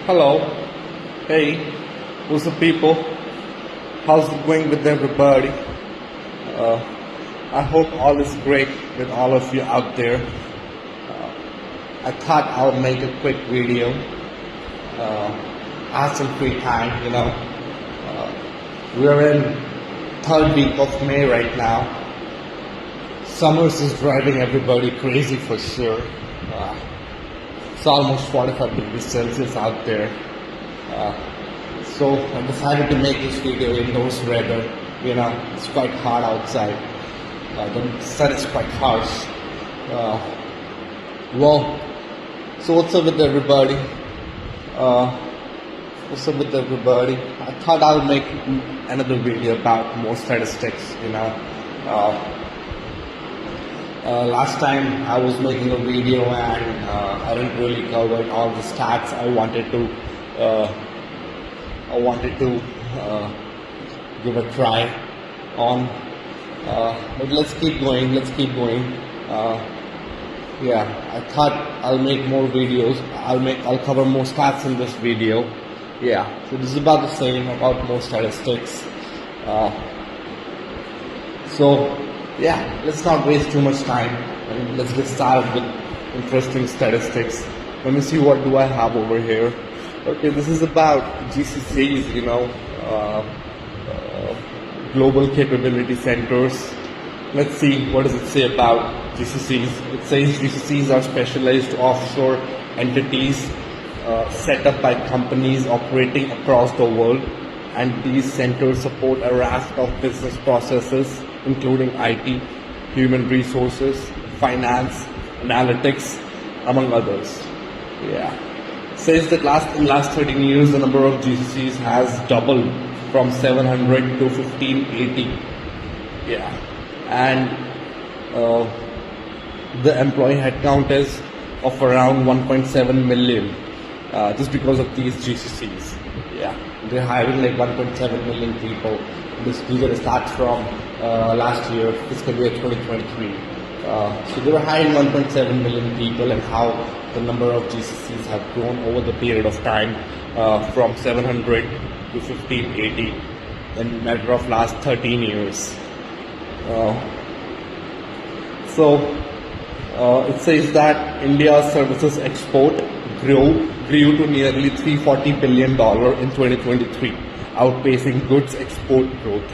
Hello. Hey. Who's the people? How's it going with everybody? I hope all is great with all of you out there. I thought I'll make a quick video. I have some free time. We're in third week of May right now. Summers is driving everybody crazy for sure. It's almost 45 degrees Celsius out there. So I decided to make this video indoors weather. It's quite hot outside. The sun is quite harsh. So what's up with everybody? I thought I'll make another video about more statistics. Last time I was making a video and I didn't really cover all the stats I wanted to give a try on, but let's keep going. I thought I'll make more videos. I'll cover more stats in this video. So this is about the same, about more statistics. Let's not waste too much time and let's get started with interesting statistics. Let me see, what do I have over here. Okay, this is about GCCs, global capability centers. Let's see, what does it say about GCCs? It says GCCs are specialized offshore entities set up by companies operating across the world, and these centers support a raft of business processes including IT, human resources, finance, analytics, among others. It says that in last 13 years, the number of GCCs has doubled from 700 to 1580. And the employee headcount is of around 1.7 million just because of these GCCs. They're hiring like 1.7 million people. This figure starts from last year, fiscal year 2023. So they were hiring 1.7 million people, and how the number of GCCs have grown over the period of time from 700 to 1580 in a matter of last 13 years. It says that India's services export grew to nearly $340 billion in 2023, outpacing goods export growth.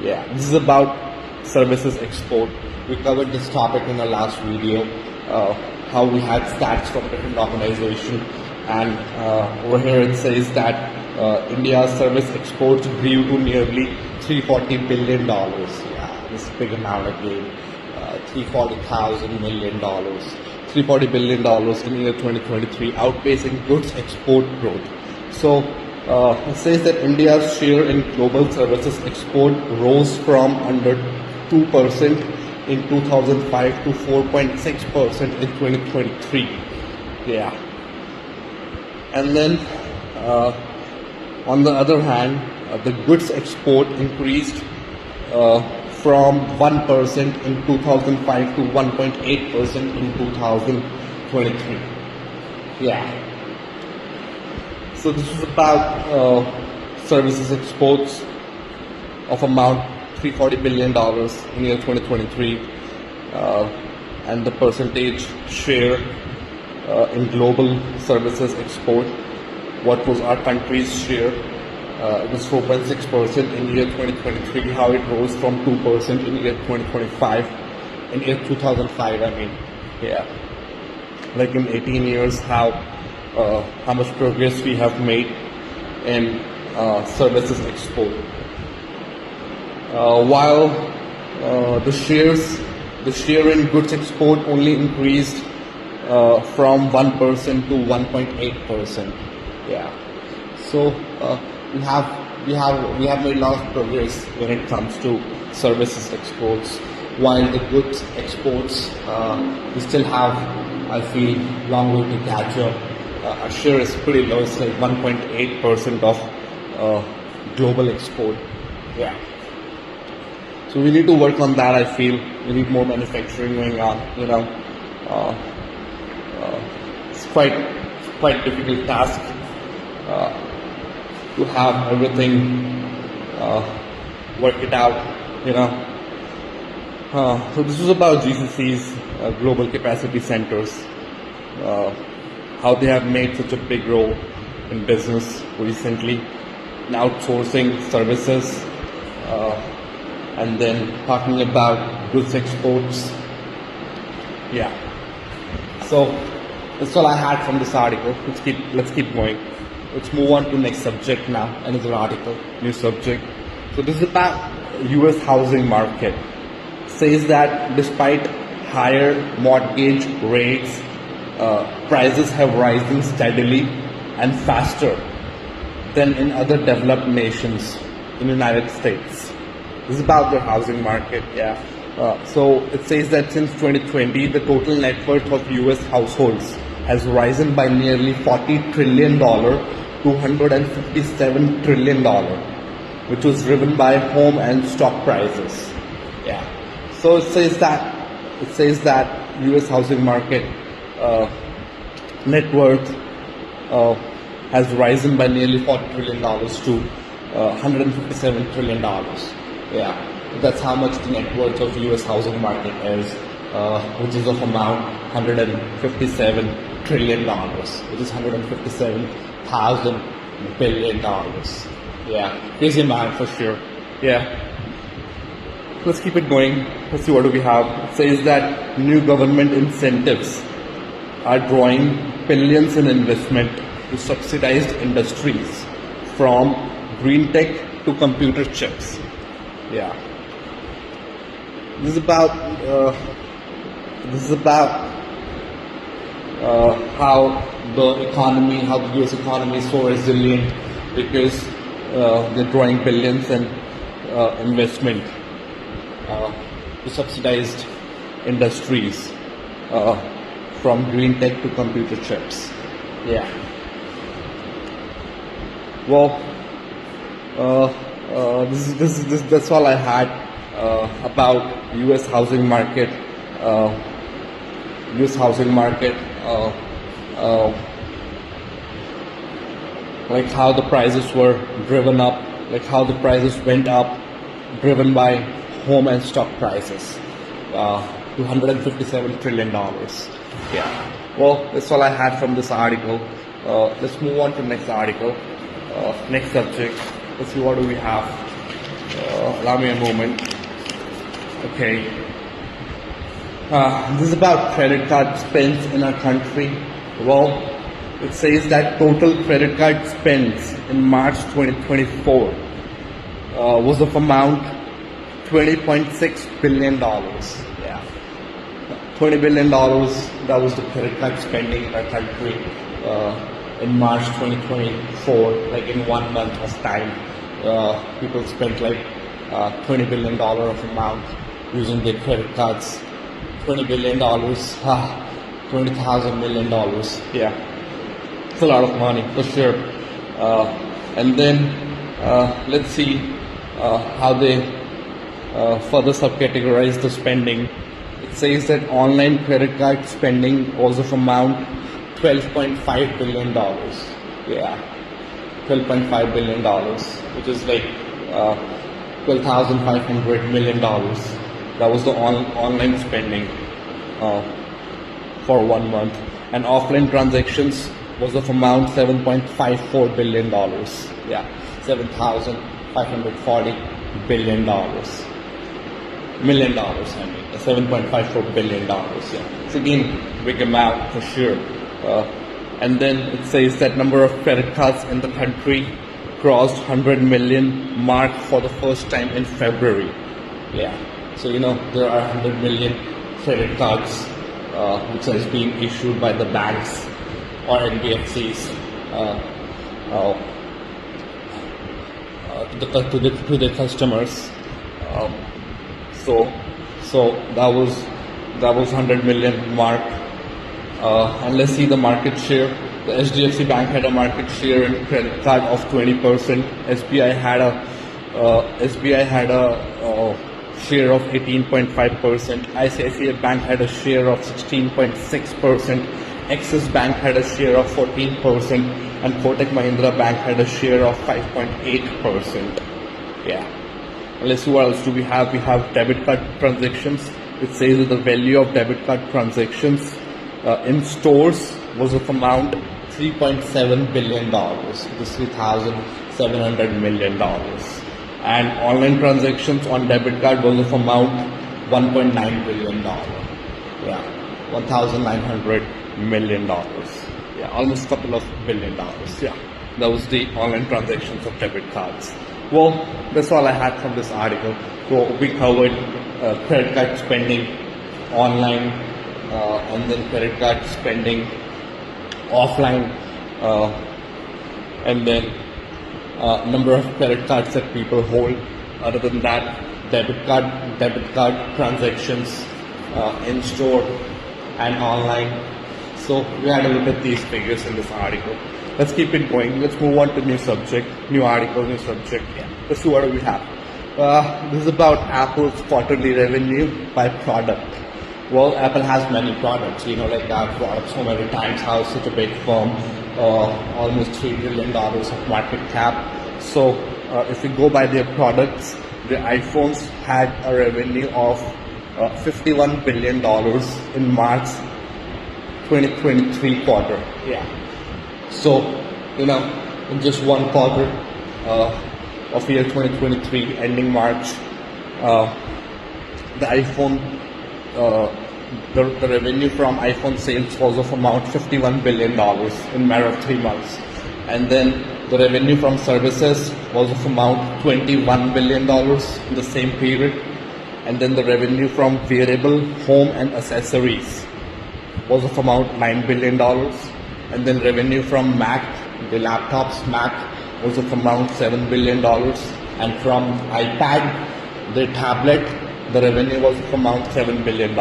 This is about services export. We covered this topic in the last video, how we had stats from different organizations, and over here it says that India's service exports grew to nearly $340 billion. This is a big amount again. $340 billion in year 2023, outpacing goods export growth. So it says that India's share in global services export rose from under 2% in 2005 to 4.6% in 2023. And then on the other hand, the goods export increased from 1% in 2005 to 1.8% in 2023. So this is about services exports of amount $340 billion in year 2023, and the percentage share in global services export. What was our country's share? It was 4.6% in year 2023. How it rose from 2% in year 2025, in year 2005. Like in 18 years, how much progress we have made in services export. While the share in goods export only increased from 1% to 1.8%. So we have made a lot of progress when it comes to services exports, while the goods exports we still have, I feel, long way to catch up. Our share is pretty low. It's like 1.8% of global export. So we need to work on that. I feel we need more manufacturing going on. It's quite difficult task to have everything work it out, you know. So this is about GCCs, global capacity centers, how they have made such a big role in business recently, in outsourcing services, and then talking about goods exports. Yeah. So that's all I had from this article. Let's keep going. Let's move on to the next subject now. Another article, new subject. So this is about U.S. housing market. Says that despite higher mortgage rates, prices have risen steadily and faster than in other developed nations in the United States. This is about the housing market, yeah. So it says that since 2020, the total net worth of U.S. households has risen by nearly $40 trillion to $157 trillion, which was driven by home and stock prices. Yeah. So it says that U.S. housing market net worth has risen by nearly $40 trillion to $157 trillion. Yeah. That's how much the net worth of U.S. housing market is, which is of amount $157 trillion, which is 157,000 billion dollars. Yeah, crazy amount for sure. Yeah. Let's keep it going. Let's see what do we have. It says that new government incentives are drawing billions in investment to subsidized industries, from green tech to computer chips. Yeah. This is about how the U.S. economy is so resilient, because they're drawing billions in investment to subsidized industries, from green tech to computer chips. Yeah. Well, that's all I had about U.S. housing market. U.S. housing market, like how the prices were driven up, like how the prices went up, driven by home and stock prices, to $157 trillion. Yeah. Well, that's all I had from this article. Let's move on to the next article, next subject. Let's see what do we have. Allow me a moment. Okay. This is about credit card spends in our country. Well, it says that total credit card spends in March 2024 was of amount $20.6 billion. Yeah. $20 billion, that was the credit card spending in our country in March 2024, like in 1 month of time. People spent like $20 billion of amount using their credit cards. $20 billion, $20,000 million. Yeah, it's a lot of money for sure. And then let's see how they further subcategorize the spending. It says that online credit card spending was of amount $12.5 billion. Yeah, $12.5 billion, which is like $12,500 million. That was the online spending for 1 month. And offline transactions was of amount $7.54 billion. Yeah, $7,540 billion. Million dollars, I mean, $7.54 billion. Yeah, it's again big amount for sure. And then it says that number of credit cards in the country crossed 100 million mark for the first time in February. Yeah. So, there are 100 million credit cards which is being issued by the banks or NBFCs to the customers. So that was 100 million mark. And let's see the market share. The HDFC Bank had a market share in credit card of 20%. SBI had a share of 18.5%. ICICI Bank had a share of 16.6%, Axis Bank had a share of 14% and Kotak Mahindra Bank had a share of 5.8%. Yeah. And let's see what else do we have. We have debit card transactions. It says that the value of debit card transactions in stores was of amount $3.7 billion. This is $3,700 million. And online transactions on debit card was of amount $1.9 billion. Yeah, $1,900 million. Yeah, almost a couple of $billion. Yeah, that was the online transactions of debit cards. Well, that's all I had from this article. So we covered credit card spending online and then credit card spending offline and then number of credit cards that people hold. Other than that, debit card transactions in store and online. So we had a look at these figures in this article. Let's keep it going. Let's move on to new subject, new article, new subject. Yeah. Let's see what do we have. This is about Apple's quarterly revenue by product. Well, Apple has many products. Like I've brought up so many times how such a big firm, almost $3 billion of market cap. So if we go by their products, the iPhones had a revenue of $51 billion in March 2023 quarter. Yeah. So, in just one quarter of year 2023, ending March, the iPhone, the revenue from iPhone sales was of amount $51 billion in a matter of 3 months. And then the revenue from services was of amount $21 billion in the same period. And then the revenue from wearable, home and accessories was of amount $9 billion. And then revenue from Mac, the laptops Mac, was of amount $7 billion. And from iPad, the tablet, the revenue was of amount $7 billion.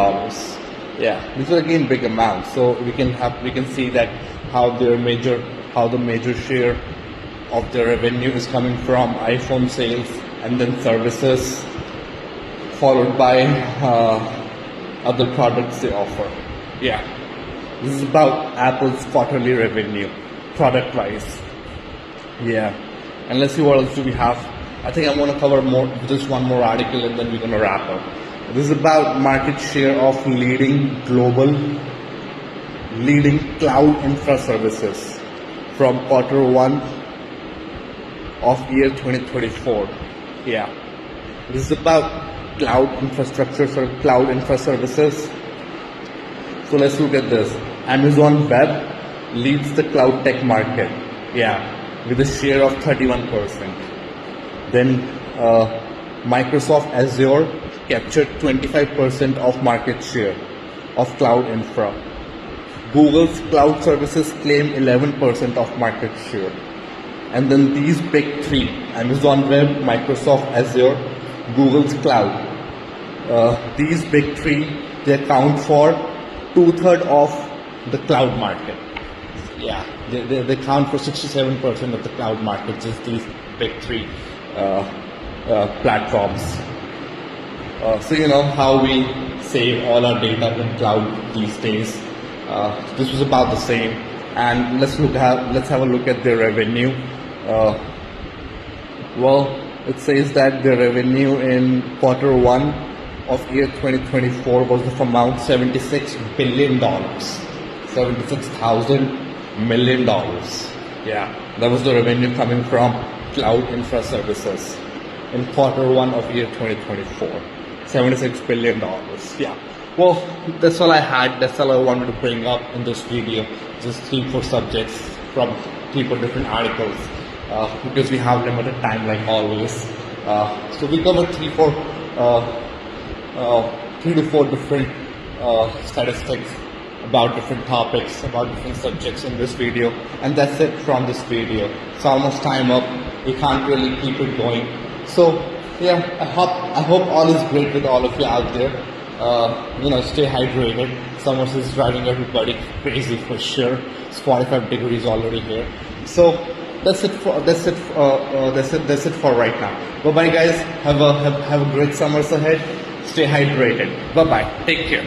Yeah, these are again big amounts. So we can see that how the major share of the revenue is coming from iPhone sales and then services, followed by other products they offer. Yeah, this is about Apple's quarterly revenue, product-wise. Yeah, and let's see what else do we have. I think I'm going to cover just one more article and then we're going to wrap up. This is about market share of leading cloud infra services from Q1 of year 2024. Yeah, this is about cloud infrastructure, cloud infra services. So let's look at this. Amazon Web leads the cloud tech market. Yeah, with a share of 31%. Then Microsoft Azure captured 25% of market share of cloud infra. Google's cloud services claim 11% of market share. And then these big three, Amazon Web, Microsoft Azure, Google's cloud, these big three, they account for 2/3 of the cloud market. Yeah, they account for 67% of the cloud market, just these big three platforms. So how we save all our data in cloud these days. This was about the same, and let's have a look at their revenue. Well, it says that the revenue in Q1 of year 2024 was of amount $76 billion, $76,000 million. Yeah, that was the revenue coming from cloud infra services in Q1 of year 2024. $76 billion. Yeah. Well, that's all I had. That's all I wanted to bring up in this video. Just 3-4 subjects from 3-4 different articles because we have limited time like always. So we covered 3 to 4 different statistics about different topics, about different subjects in this video, and that's it from this video. It's almost time up. We can't really keep it going. So yeah, I hope all is great with all of you out there. Stay hydrated. Summer is driving everybody crazy for sure. It's 45 degrees already here. So that's it for right now. Bye bye guys. Have a great summers ahead. Stay hydrated. Bye bye. Take care.